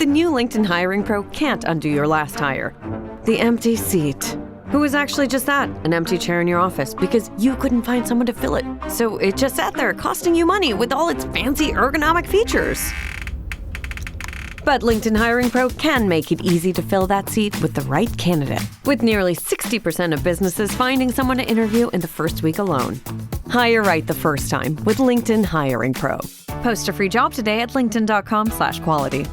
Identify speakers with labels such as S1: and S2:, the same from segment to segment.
S1: The new LinkedIn Hiring Pro can't undo your last hire. The empty seat. Who is actually just that, an empty chair in your office because you couldn't find someone to fill it. So it just sat there costing you money with all its fancy ergonomic features. But LinkedIn Hiring Pro can make it easy to fill that seat with the right candidate, with nearly 60% of businesses finding someone to interview in the first week alone. Hire right the first time with LinkedIn Hiring Pro. Post a free job today at linkedin.com/quality.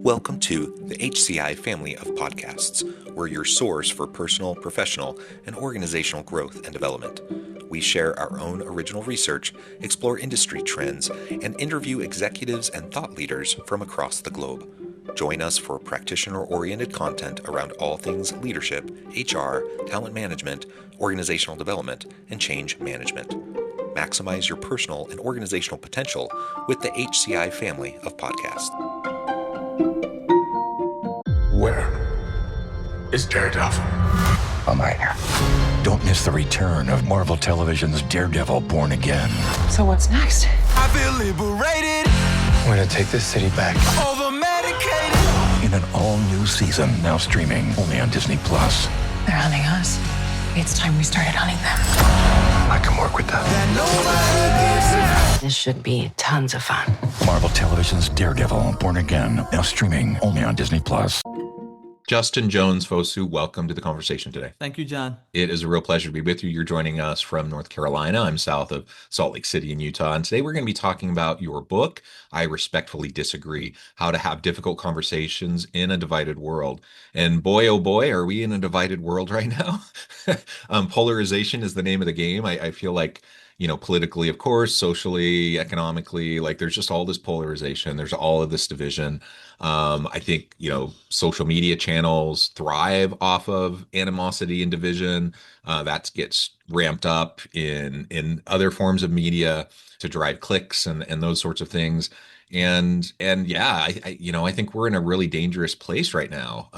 S2: Welcome to the HCI family of podcasts. We're your source for personal, professional, and organizational growth and development. We share our own original research, explore industry trends, and interview executives and thought leaders from across the globe. Join us for practitioner-oriented content around all things leadership, HR, talent management, organizational development, and change management. Maximize your personal and organizational potential with the HCI family of podcasts.
S3: Where is Daredevil?
S4: I'm right here. Don't miss the return of Marvel Television's Daredevil Born Again.
S5: So what's next?
S3: I feel liberated.
S4: We're gonna take this city back.
S3: Over medicated.
S4: In an all-new season, now streaming only on Disney+.
S5: They're hunting us. It's time we started hunting them.
S4: I can work with that.
S5: This should be tons of fun.
S4: Marvel Television's Daredevil Born Again, now streaming only on Disney+.
S2: Justin Jones-Fosu, welcome to the conversation today.
S6: Thank you, John.
S2: It is a real pleasure to be with you. You're joining us from North Carolina. I'm south of Salt Lake City in Utah. And today we're going to be talking about your book, I Respectfully Disagree, How to Have Difficult Conversations in a Divided World. And boy, oh boy, are we in a divided world right now? Polarization is the name of the game. I feel like, politically, of course, socially, economically, like there's just all this polarization. There's all of this division. I think, social media channels thrive off of animosity and division. That gets ramped up in other forms of media to drive clicks and those sorts of things. And yeah, I think we're in a really dangerous place right now.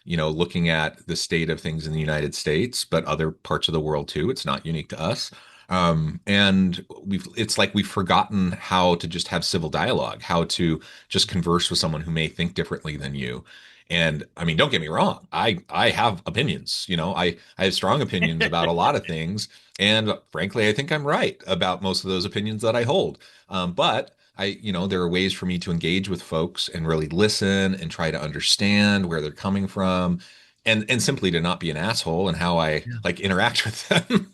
S2: Looking at the state of things in the United States, but other parts of the world too. It's not unique to us. And it's like we've forgotten how to just have civil dialogue, how to just converse with someone who may think differently than you. And I mean, don't get me wrong. I have opinions, I have strong opinions about a lot of things. And frankly, I think I'm right about most of those opinions that I hold. But there are ways for me to engage with folks and really listen and try to understand where they're coming from. And simply to not be an asshole and how I interact with them,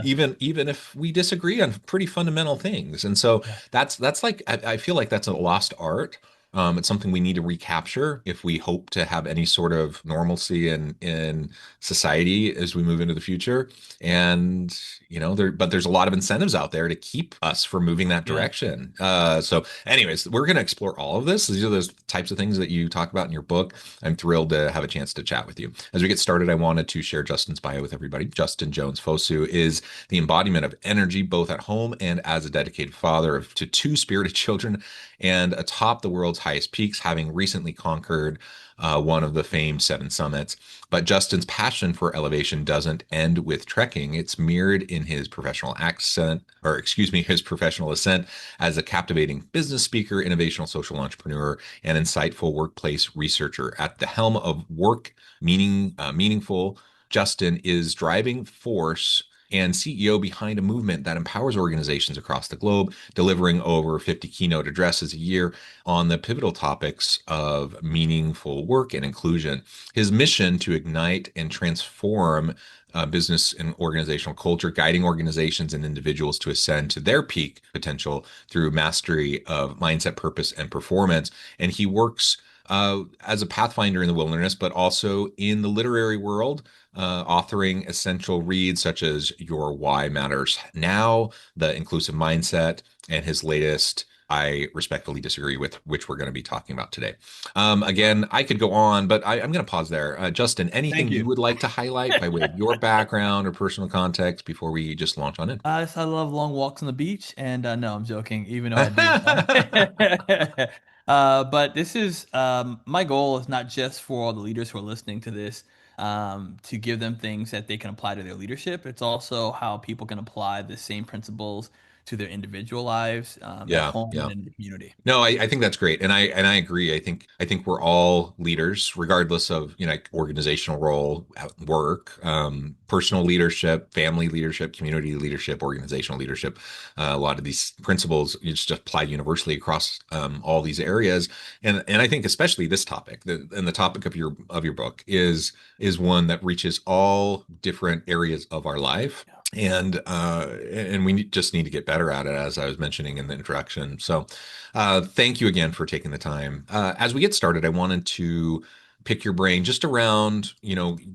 S2: even if we disagree on pretty fundamental things. And so that's like, I feel like that's a lost art. It's something we need to recapture if we hope to have any sort of normalcy in society as we move into the future. And but there's a lot of incentives out there to keep us from moving that direction. So anyways, we're going to explore all of this. These are those types of things that you talk about in your book. I'm thrilled to have a chance to chat with you. As we get started, I wanted to share Justin's bio with everybody. Justin Jones-Fosu is the embodiment of energy, both at home and as a dedicated father to two spirited children and atop the world's highest peaks, having recently conquered one of the famed 7 summits. But Justin's passion for elevation doesn't end with trekking. It's mirrored in his professional his professional ascent as a captivating business speaker, innovational social entrepreneur, and insightful workplace researcher. At the helm of Meaningful, Justin is driving force and CEO behind a movement that empowers organizations across the globe, delivering over 50 keynote addresses a year on the pivotal topics of meaningful work and inclusion. His mission to ignite and transform business and organizational culture, guiding organizations and individuals to ascend to their peak potential through mastery of mindset, purpose, and performance. And he works as a pathfinder in the wilderness, but also in the literary world, authoring essential reads such as Your Why Matters Now, The Inclusive Mindset, and his latest, I Respectfully Disagree, with which we're going to be talking about today. Again, I could go on, but I'm going to pause there. Justin, anything you would like to highlight by way of your background or personal context before we just launch on in?
S6: I love long walks on the beach, and no, I'm joking, even though I do. But this is my goal is not just for all the leaders who are listening to this, to give them things that they can apply to their leadership. It's also how people can apply the same principles to their individual lives, at
S2: Yeah,
S6: home,
S2: yeah.
S6: and in the community.
S2: No, I think that's great, and I agree. I think we're all leaders, regardless of like organizational role, at work, personal leadership, family leadership, community leadership, organizational leadership. A lot of these principles just apply universally across all these areas, and I think especially this topic, and the topic of your book is one that reaches all different areas of our life. And we just need to get better at it, as I was mentioning in the introduction. So, thank you again for taking the time. As we get started, I wanted to pick your brain just around,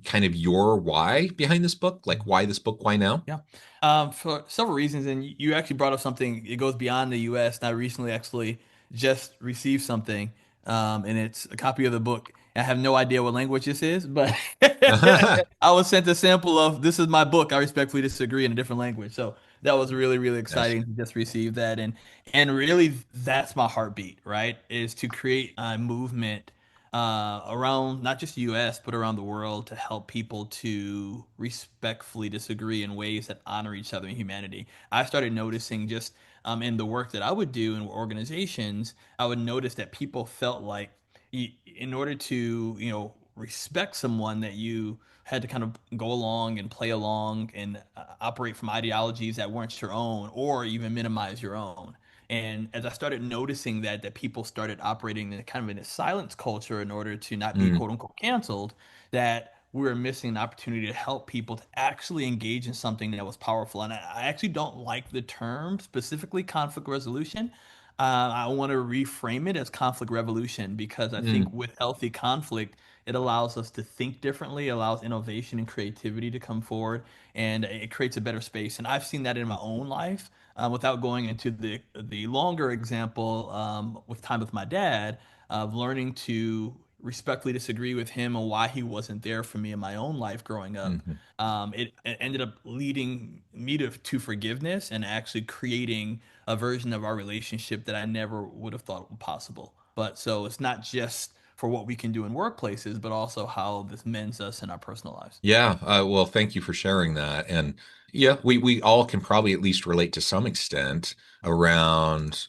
S2: kind of your why behind this book, like why this book, why now?
S6: Yeah, for several reasons, and you actually brought up something. It goes beyond the U.S. And I recently actually just received something, and it's a copy of the book. I have no idea what language this is, but I was sent a sample of this is my book. I respectfully disagree in a different language. So that was really, really
S2: Nice.
S6: exciting to just receive that, and really that's my heartbeat, right? Is to create a movement around not just the U.S. but around the world to help people to respectfully disagree in ways that honor each other and humanity. I started noticing just in the work that I would do in organizations, I would notice that people felt like in order to respect someone that you had to kind of go along and play along and operate from ideologies that weren't your own or even minimize your own. And as I started noticing that people started operating in a kind of in a silence culture in order to not be
S2: Mm,
S6: quote unquote canceled, that we were missing an opportunity to help people to actually engage in something that was powerful. And I actually don't like the term specifically conflict resolution. I want to reframe it as conflict revolution because I think
S2: mm,
S6: with healthy conflict, it allows us to think differently, allows innovation and creativity to come forward, and it creates a better space. And I've seen that in my own life. Without going into the longer example, with time with my dad, of learning to respectfully disagree with him and why he wasn't there for me in my own life growing up.
S2: mhm.
S6: It ended up leading me to forgiveness and actually creating a version of our relationship that I never would have thought possible. But so it's not just for what we can do in workplaces, but also how this mends us in our personal lives.
S2: Yeah, well, thank you for sharing that. And yeah, we all can probably at least relate to some extent around,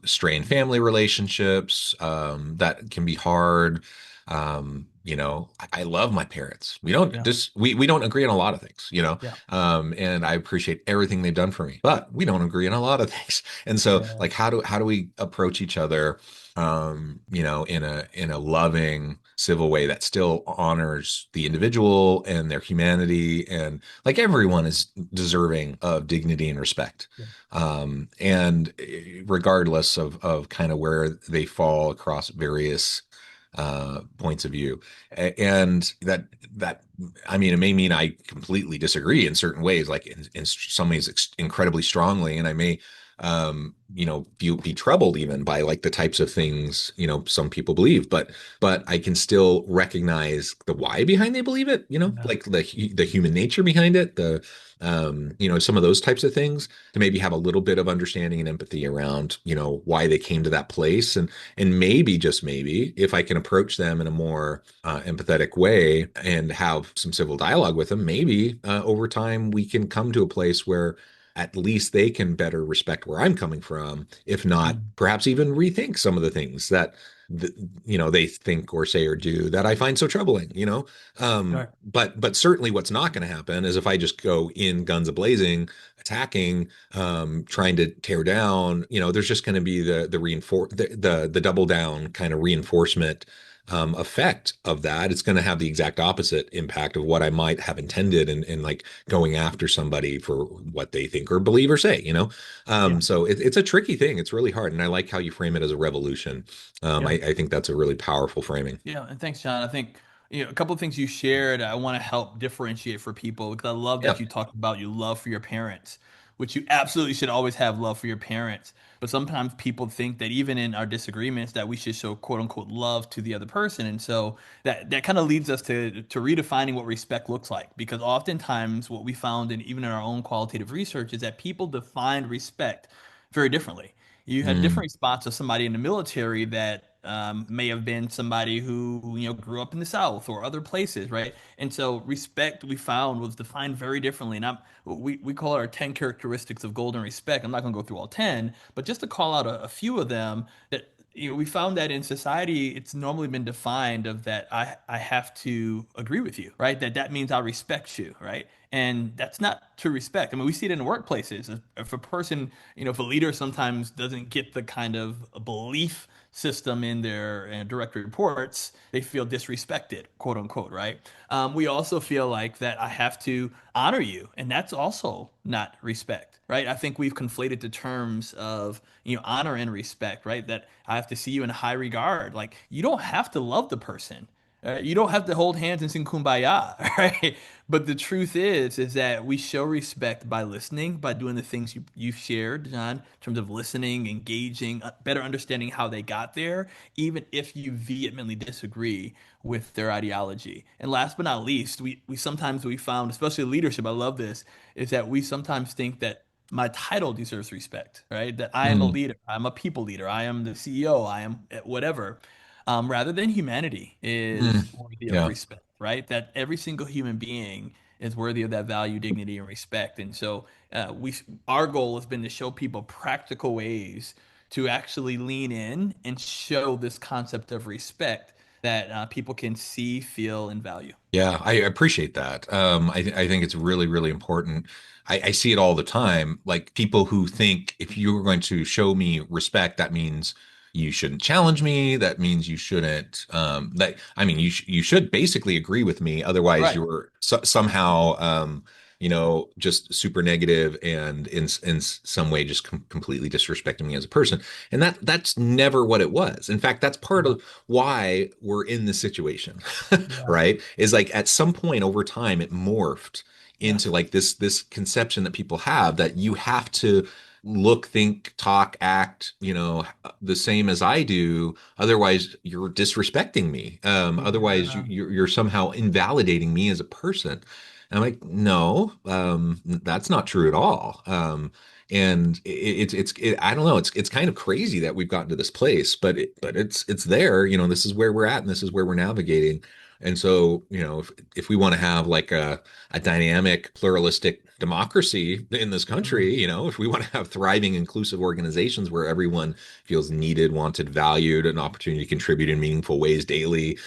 S2: strained family relationships, that can be hard. I love my parents. We don't
S6: Yeah.
S2: just we don't agree on a lot of things,
S6: Yeah.
S2: and I appreciate everything they've done for me, but we don't agree on a lot of things. And so,
S6: Yeah.
S2: like, how do we approach each other, in a loving, civil way that still honors the individual and their humanity, and like everyone is deserving of dignity and respect,
S6: Yeah.
S2: and regardless of kind of where they fall across various points of view. And that I mean, it may mean I completely disagree in certain ways, like in some ways incredibly strongly, and I may be troubled even by like the types of things some people believe, but I can still recognize the why behind they believe it,
S6: Yeah.
S2: like the human nature behind it, the some of those types of things, to maybe have a little bit of understanding and empathy around why they came to that place. And maybe, just maybe, if I can approach them in a more empathetic way and have some civil dialogue with them, maybe over time we can come to a place where at least they can better respect where I'm coming from, if not
S6: Mm.
S2: perhaps even rethink some of the things that they think or say or do that I find so troubling.
S6: Right.
S2: But certainly what's not going to happen is if I just go in guns a-blazing, attacking, trying to tear down, there's just going to be the reinforce the double down kind of reinforcement effect of that. It's going to have the exact opposite impact of what I might have intended, and like going after somebody for what they think or believe or say.
S6: Yeah.
S2: So it's a tricky thing. It's really hard, and I like how you frame it as a revolution.
S6: Yeah.
S2: I think that's a really powerful framing.
S6: Yeah, and thanks, John. I think a couple of things you shared. I want to help differentiate for people because I love
S2: Yeah.
S6: that you talked about your love for your parents, which you absolutely should always have love for your parents. But sometimes people think that even in our disagreements, that we should show quote unquote love to the other person, and so that kind of leads us to redefining what respect looks like. Because oftentimes, what we found, and even in our own qualitative research, is that people define respect very differently. You had a
S2: Mm,
S6: different response to somebody in the military that may have been somebody who, grew up in the South or other places, right? And so respect we found was defined very differently. And we call it our 10 characteristics of golden respect. I'm not going to go through all 10, but just to call out a few of them that we found that in society, it's normally been defined of that I have to agree with you, right? That means I respect you, right? And that's not true respect. I mean, we see it in the workplaces. If a person, if a leader sometimes doesn't get the kind of belief system in their direct reports, they feel disrespected, quote unquote, right? We also feel like that I have to honor you, and that's also not respect, right? I think we've conflated the terms of honor and respect, right? That I have to see you in high regard. Like you don't have to love the person. You don't have to hold hands and sing kumbaya, right? But the truth is that we show respect by listening, by doing the things you've shared, John, in terms of listening, engaging, better understanding how they got there, even if you vehemently disagree with their ideology. And last but not least, we sometimes we found, especially leadership, I love this, is that we sometimes think that my title deserves respect, right? That I am a
S2: mm,
S6: leader, I'm a people leader, I am the CEO, I am whatever, rather than humanity
S2: mm.
S6: is worthy of
S2: Yeah.
S6: respect, right? That every single human being is worthy of that value, dignity, and respect. And so our goal has been to show people practical ways to actually lean in and show this concept of respect that people can see, feel, and value.
S2: Yeah, I appreciate that. I think it's really, really important. I see it all the time. Like people who think if you're going to show me respect, that means you shouldn't challenge me. That means you shouldn't. That I mean, you should basically agree with me. Otherwise,
S6: Right.
S2: you're somehow, just super negative and in some way just completely disrespecting me as a person. And that's never what it was. In fact, that's part
S6: Yeah.
S2: of why we're in this situation.
S6: Yeah.
S2: Right? Is like at some point over time it morphed into
S6: Yes.
S2: like this conception that people have that you have to look, think, talk, act, the same as I do. Otherwise, you're disrespecting me. Otherwise,
S6: Yeah.
S2: you're somehow invalidating me as a person. And I'm like, no, that's not true at all. And I don't know, it's kind of crazy that we've gotten to this place, but it's there. This is where we're at, and this is where we're navigating. And so, if we want to have like a dynamic, pluralistic democracy in this
S6: Mhm.
S2: country, if we want to have thriving, inclusive organizations where everyone feels needed, wanted, valued, an opportunity to contribute in meaningful ways daily,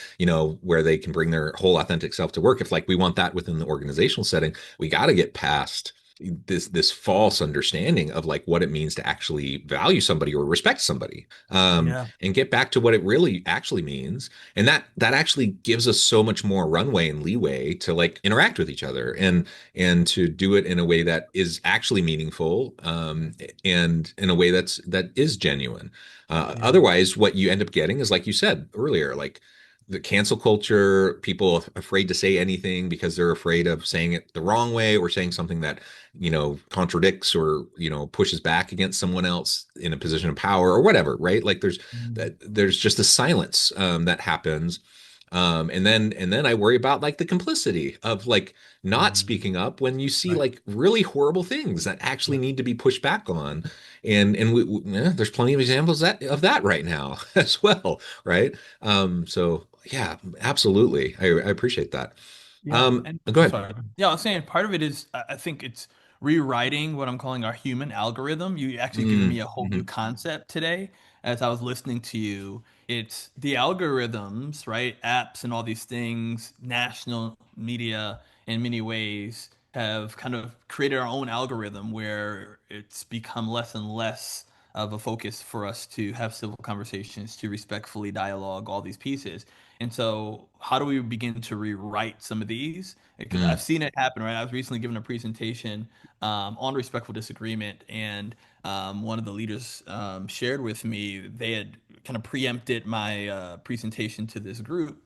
S2: where they can bring their whole authentic self to work. If like we want that within the organizational setting, we got to get past this false understanding of like what it means to actually value somebody or respect somebody,
S6: Yeah.
S2: and get back to what it really actually means. And that actually gives us so much more runway and leeway to like interact with each other and to do it in a way that is actually meaningful, and in a way that is genuine.
S6: Yeah.
S2: Otherwise, what you end up getting is like you said earlier, like the cancel culture, people afraid to say anything because they're afraid of saying it the wrong way or saying something that contradicts or pushes back against someone else in a position of power or whatever, right? Like
S6: Mhm.
S2: there's just a silence that happens, and then I worry about like the complicity of like not
S6: Mhm.
S2: speaking up when you see
S6: Right.
S2: like really horrible things that actually
S6: Yeah.
S2: need to be pushed back on, and there's plenty of examples of that right now as well, right? So yeah, absolutely, I appreciate that.
S6: Yeah, and
S2: Go
S6: I'm
S2: ahead.
S6: sorry. Yeah, I was saying part of it is I think it's rewriting what I'm calling our human algorithm. You actually given me a whole new
S2: Mhm.
S6: concept today as I was listening to you. It's the algorithms, right? Apps and all these things, national media in many ways have kind of created our own algorithm where it's become less and less of a focus for us to have civil conversations, to respectfully dialogue, all these pieces. And so, how do we begin to rewrite some of these? Because I've
S2: Mm,
S6: seen it happen, right? I was recently given a presentation on respectful disagreement, and one of the leaders shared with me they had kind of preempted my presentation to this group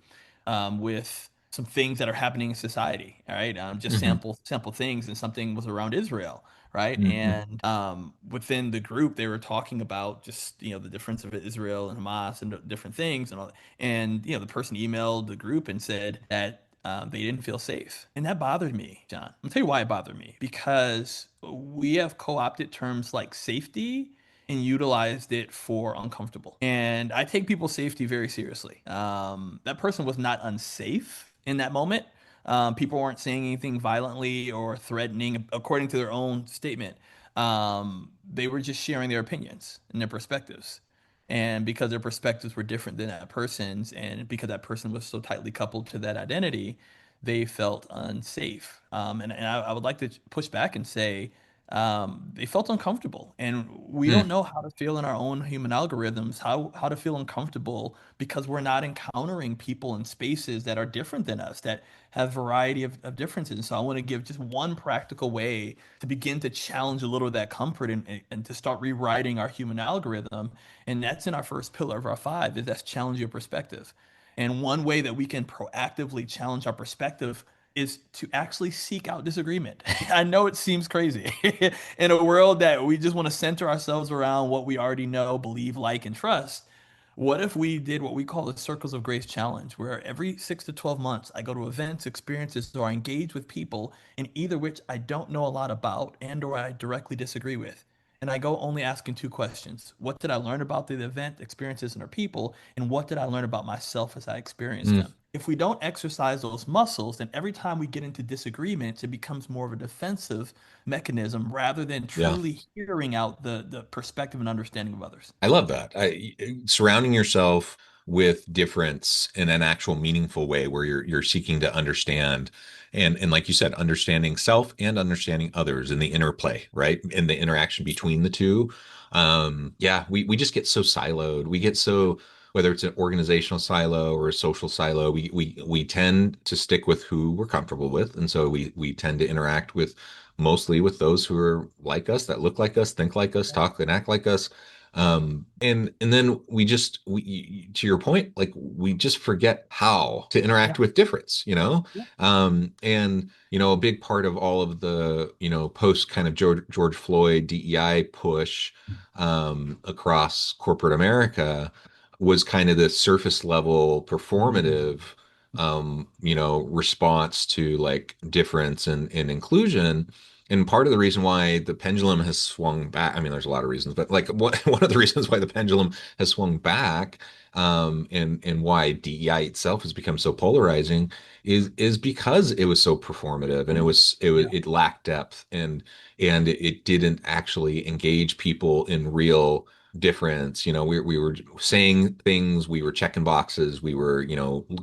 S6: with some things that are happening in society. All right, just
S2: mhm,
S6: sample things, and something was around Israel, right?
S2: mhm,
S6: And within the group, they were talking about just the difference of Israel and Hamas and different things and all. And the person emailed the group and said that they didn't feel safe, and that bothered me, John. I'll tell you why it bothered me because we have co-opted terms like safety and utilized it for uncomfortable. And I take people's safety very seriously. That person was not unsafe in that moment. People weren't saying anything violently or threatening, according to their own statement. They were just sharing their opinions and their perspectives. And because their perspectives were different than that person's, and because that person was so tightly coupled to that identity, they felt unsafe. And I would like to push back and say they felt uncomfortable. And we don't
S2: Mm,
S6: know how to feel in our own human algorithms, how to feel uncomfortable because we're not encountering people in spaces that are different than us, that have variety of differences. And so I want to give just one practical way to begin to challenge a little of that comfort and to start rewriting our human algorithm. And that's in our first pillar of our five, is that's challenge your perspective. And one way that we can proactively challenge our perspective is to actually seek out disagreement. I know it seems crazy in a world that we just want to center ourselves around what we already know, believe, like, and trust. What if we did what we call the Circles of Grace Challenge, where every 6 to 12 months I go to events, experiences, or I engage with people in either which I don't know a lot about and or I directly disagree with. And I go only asking two questions. What did I learn about the event, experiences, and our people? And what did I learn about myself as I experienced
S2: mm,
S6: them? If we don't exercise those muscles, then every time we get into disagreements, it becomes more of a defensive mechanism rather than
S2: yeah.
S6: truly hearing out the perspective and understanding of others.
S2: I love that. Surrounding yourself with difference in an actual meaningful way where you're seeking to understand and like you said, understanding self and understanding others and the interplay, right? And the interaction between the two. Yeah, we just get so siloed. We get so whether it's an organizational silo or a social silo, we tend to stick with who we're comfortable with. And so we tend to interact with mostly with those who are like us, that look like us, think like us, talk and act like us and then we to your point, like we just forget how to
S6: Yeah.
S2: interact with difference, you know.
S6: Yeah.
S2: And a big part of all of the post kind of George Floyd DEI push across corporate America was kind of the surface level performative response to like difference and inclusion. And part of the reason why the pendulum has swung back, I mean, there's a lot of reasons, but like one of the reasons why the pendulum has swung back, and why DEI itself has become so polarizing is because it was so performative and
S6: Yeah.
S2: it lacked depth and it didn't actually engage people in real difference. We were saying things, we were checking boxes, we were,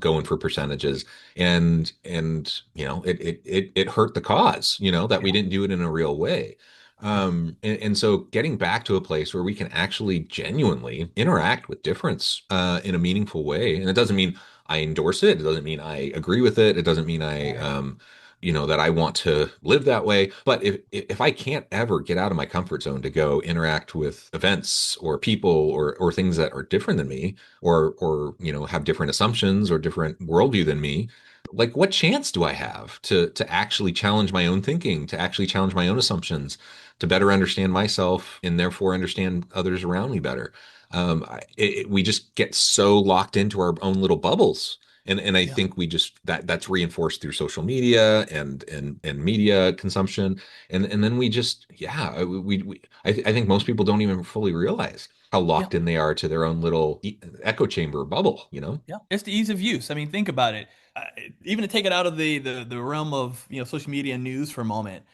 S2: going for percentages and it hurt the cause, that we
S6: Yeah.
S2: didn't do it in a real way.
S6: Yeah.
S2: And so getting back to a place where we can actually genuinely interact with difference in a meaningful way. And it doesn't mean I endorse it. It doesn't mean I agree with it. It doesn't mean that I want to live that way. But if I can't ever get out of my comfort zone to go interact with events or people or things that are different than me, or have different assumptions or different worldview than me, like what chance do I have to actually challenge my own thinking, to actually challenge my own assumptions, to better understand myself and therefore understand others around me better? We just get so locked into our own little bubbles. And I
S6: Yeah.
S2: think we just that's reinforced through social media and media consumption. And then we just, yeah, I think most people don't even fully realize how
S6: Yeah.
S2: locked in they are to their own little echo chamber bubble.
S6: Yeah, it's the ease of use. I mean, think about it. Uh, Even to take it out of the realm of social media and news for a moment,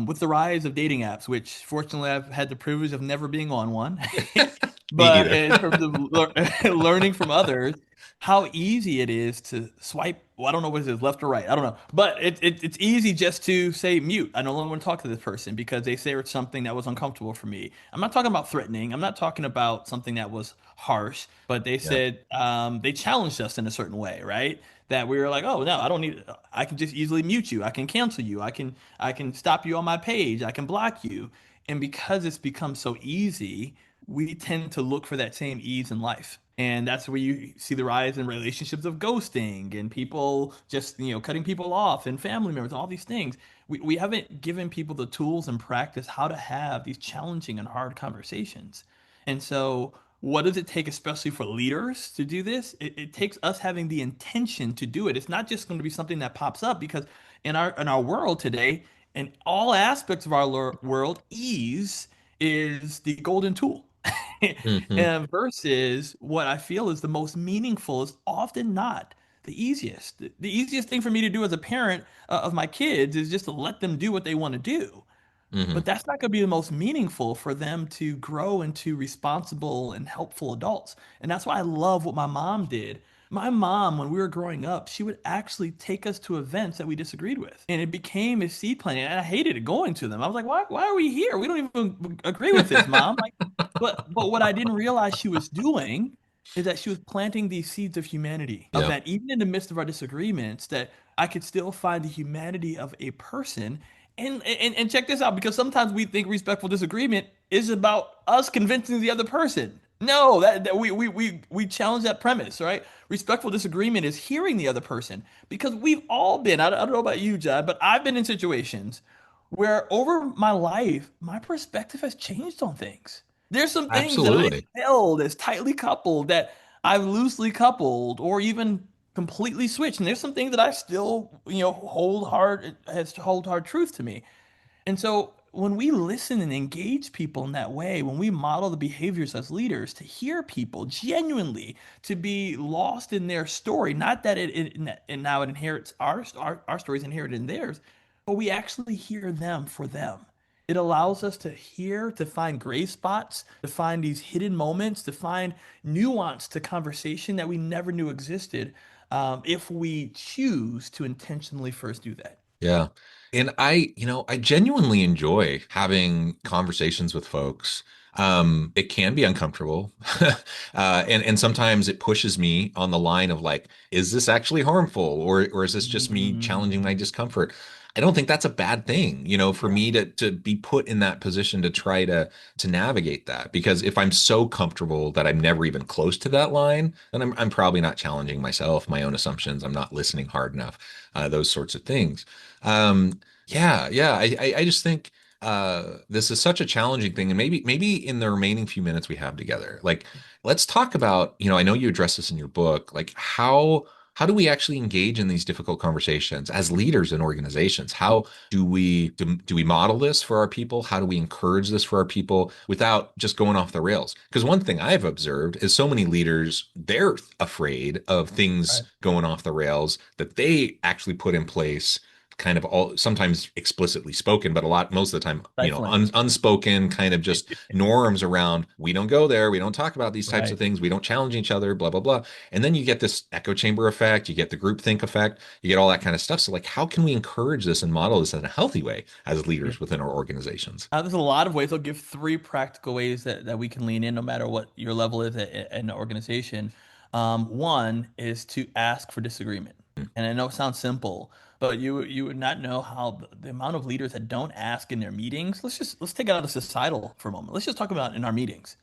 S6: with the rise of dating apps, which fortunately I've had the privilege of never being on one,
S2: Me
S6: but
S2: either.
S6: in terms of learning from others, how easy it is to swipe. Well, I don't know what it is, left or right. I don't know, but it's easy just to say mute. I no longer want to talk to this person because they say something that was uncomfortable for me. I'm not talking about threatening. I'm not talking about something that was harsh, but they
S2: Yeah.
S6: said they challenged us in a certain way, right? That we were like, oh no, I don't need. I can just easily mute you. I can cancel you. I can stop you on my page. I can block you. And because it's become so easy, we tend to look for that same ease in life. And that's where you see the rise in relationships of ghosting and people just, cutting people off and family members, all these things. We haven't given people the tools and practice how to have these challenging and hard conversations. And so, what does it take, especially for leaders, to do this? It takes us having the intention to do it. It's not just going to be something that pops up because in our world today, in all aspects of our world, ease is the golden tool.
S2: Hmm.
S6: And versus what I feel is the most meaningful is often not the easiest. The easiest thing for me to do as a parent of my kids is just to let them do what they want to do.
S2: Hmm.
S6: But that's not going to be the most meaningful for them to grow into responsible and helpful adults. And that's why I love what my mom did. My mom, when we were growing up, she would actually take us to events that we disagreed with. And it became a seed planting. And I hated it going to them. I was like, why are we here? We don't even agree with this, mom. Like, but what I didn't realize she was doing is that she was planting these seeds of humanity, of
S2: Yeah.
S6: that even in the midst of our disagreements, that I could still find the humanity of a person and check this out, because sometimes we think respectful disagreement is about us convincing the other person. No, that we challenge that premise, right? Respectful disagreement is hearing the other person, because we've all been, I don't know about you, Jad, but I've been in situations where over my life, my perspective has changed on things. There's some things that I
S2: Absolutely.
S6: held as tightly coupled that I've loosely coupled or even completely switched. And there's some things that I still, hold hard truth to me. And so when we listen and engage people in that way, when we model the behaviors as leaders, to hear people genuinely, to be lost in their story, not that and now it inherits our stories inherited in theirs, but we actually hear them for them. It allows us to hear, to find gray spots, to find these hidden moments, to find nuance to conversation that we never knew existed, if we choose to intentionally first do that.
S2: Yeah. And I genuinely enjoy having conversations with folks. It can be uncomfortable. And sometimes it pushes me on the line of like, is this actually harmful or is this just me challenging my
S6: Mm,
S2: discomfort? I don't think that's a bad thing, for
S6: yeah,
S2: me to be put in that position to try to navigate that. Because if I'm so comfortable that I'm never even close to that line, then I'm probably not challenging myself, my own assumptions. I'm not listening hard enough, those sorts of things. Yeah, yeah. I just think this is such a challenging thing, and maybe in the remaining few minutes we have together, like let's talk about, I know you address this in your book, like how do we actually engage in these difficult conversations as leaders in organizations? How do we model this for our people? How do we encourage this for our people without just going off the rails? Because one thing I've observed is so many leaders, they're afraid of things
S6: right.
S2: going off the rails that they actually put in place kind of all sometimes explicitly spoken, but most of the time,
S6: Stifling.
S2: unspoken kind of just norms around we don't go there, we don't talk about these types of
S6: Right.
S2: things, we don't challenge each other, blah, blah, blah. And then you get this echo chamber effect, you get the group think effect, you get all that kind of stuff. So like how can we encourage this and model this in a healthy way as
S6: Yeah.
S2: leaders within our organizations?
S6: There's a lot of ways. I'll give three practical ways that we can lean in, no matter what your level is in the organization. One is to ask for disagreement, and I know it sounds simple, but you would not know how the amount of leaders that don't ask in their meetings. Let's take it out of societal for a moment. Let's just talk about in our meetings.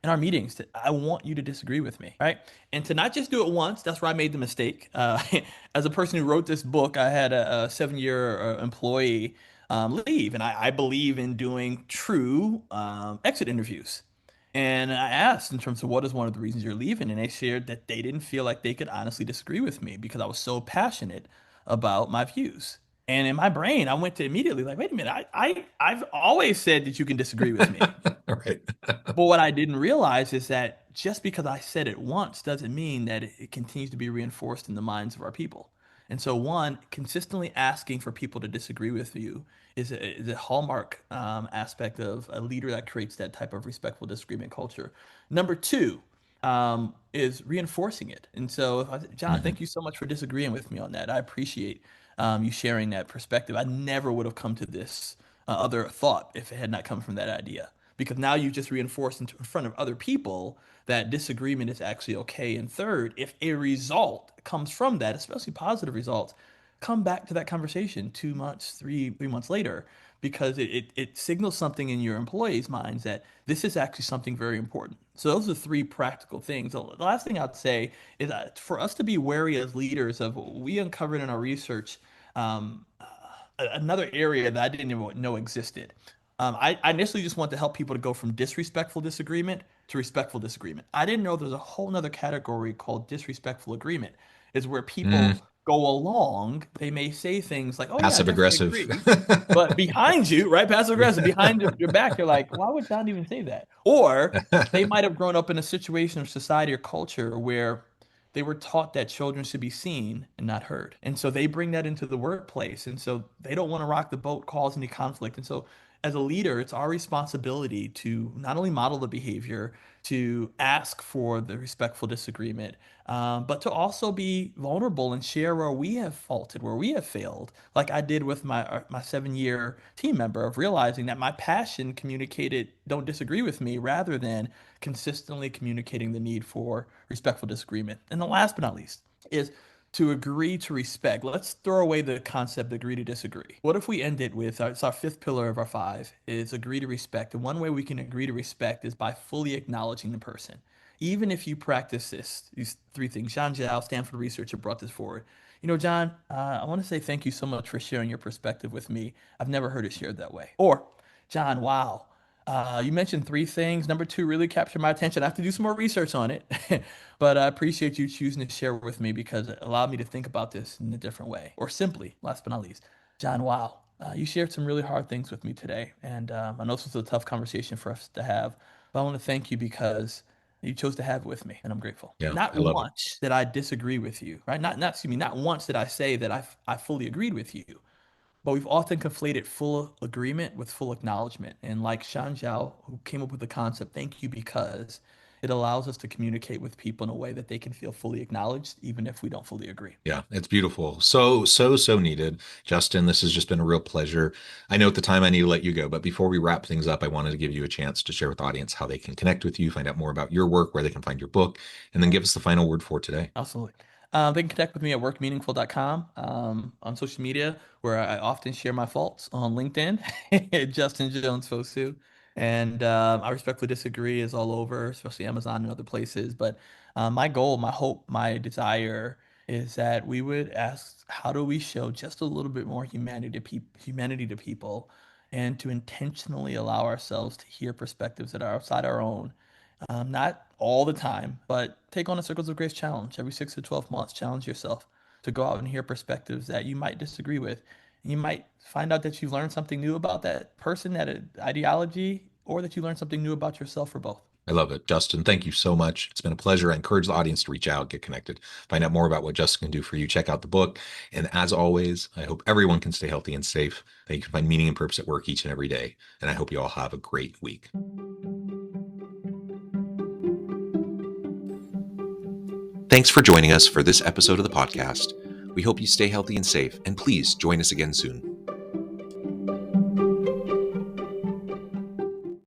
S6: In our meetings, that I want you to disagree with me, right? And to not just do it once. That's where I made the mistake. As a person who wrote this book, I had a 7-year employee leave, and I believe in doing true exit interviews. And I asked in terms of what is one of the reasons you're leaving, and they shared that they didn't feel like they could honestly disagree with me because I was so passionate about my views. And in my brain, I went to immediately like, wait a minute, I've always said that you can disagree with me.
S2: Right.
S6: But what I didn't realize is that just because I said it once doesn't mean that it continues to be reinforced in the minds of our people. And so, one, consistently asking for people to disagree with you is a hallmark aspect of a leader that creates that type of respectful disagreement culture. Number two is reinforcing it. And so, John,
S2: Hmm.
S6: thank you so much for disagreeing with me on that. I appreciate you sharing that perspective. I never would have come to this other thought if it had not come from that idea, because now you just reinforced in front of other people that disagreement is actually okay. And third, if a result comes from that, especially positive results, come back to that conversation 2 months, 3 months later, because it signals something in your employees' minds that this is actually something very important. So those are three practical things. The last thing I'd say is that for us to be wary as leaders of what we uncovered in our research, another area that I didn't even know existed. I initially just want to help people to go from disrespectful disagreement to respectful disagreement. I didn't know there's a whole nother category called disrespectful agreement, is where people
S2: Mm.
S6: go along, they may say things like, "Oh yeah, I
S2: Passive
S6: definitely
S2: aggressive.
S6: agree," but behind you, right, passive aggressive, behind your back, you're like, "Why would John even say that?" Or they might have grown up in a situation of society or culture where they were taught that children should be seen and not heard. And so they bring that into the workplace. And so they don't want to rock the boat, cause any conflict. And so as a leader, it's our responsibility to not only model the behavior, to ask for the respectful disagreement, but to also be vulnerable and share where we have faulted, where we have failed, like I did with my 7 year team member, of realizing that my passion communicated don't disagree with me, rather than consistently communicating the need for respectful disagreement. And the last but not least is to agree to respect. Let's throw away the concept agree to disagree. What if we end it with it's our fifth pillar of our five is agree to respect. And one way we can agree to respect is by fully acknowledging the person. Even if you practice these three things. Jean Zhao, Stanford researcher, brought this forward. John, I want to say thank you so much for sharing your perspective with me. I've never heard it shared that way. Or, John, wow, you mentioned three things. Number two really captured my attention. I have to do some more research on it, but I appreciate you choosing to share with me because it allowed me to think about this in a different way. Or simply, last but not least, John, wow, you shared some really hard things with me today. And I know this was a tough conversation for us to have, but I want to thank you because you chose to have it with me, and I'm grateful.
S2: Yeah,
S6: Not
S2: I love it.
S6: once did I disagree with you, right? Excuse me, not once did I say that I fully agreed with you. But we've often conflated full agreement with full acknowledgement. And like Shan Zhao, who came up with the concept, thank you, because it allows us to communicate with people in a way that they can feel fully acknowledged, even if we don't fully agree.
S2: Yeah, it's beautiful. So needed. Justin, this has just been a real pleasure. I know at the time I need to let you go, but before we wrap things up, I wanted to give you a chance to share with the audience how they can connect with you, find out more about your work, where they can find your book, and then give us the final word for today.
S6: Absolutely. They can connect with me at workmeaningful.com, on social media, where I often share my faults, on LinkedIn, Justin Jones-Fosu. And I respectfully disagree is all over, especially Amazon and other places. But my goal, my hope, my desire is that we would ask, how do we show just a little bit more humanity to people, and to intentionally allow ourselves to hear perspectives that are outside our own, not all the time, but take on a Circles of Grace challenge every 6 to 12 months. Challenge yourself to go out and hear perspectives that you might disagree with. And you might find out that you've learned something new about that person, that ideology, or that you learned something new about yourself, or both.
S2: I love it. Justin, thank you so much. It's been a pleasure. I encourage the audience to reach out, get connected, find out more about what Justin can do for you. Check out the book. And as always, I hope everyone can stay healthy and safe, that you can find meaning and purpose at work each and every day. And I hope you all have a great week. Thanks for joining us for this episode of the podcast. We hope you stay healthy and safe, and please join us again soon.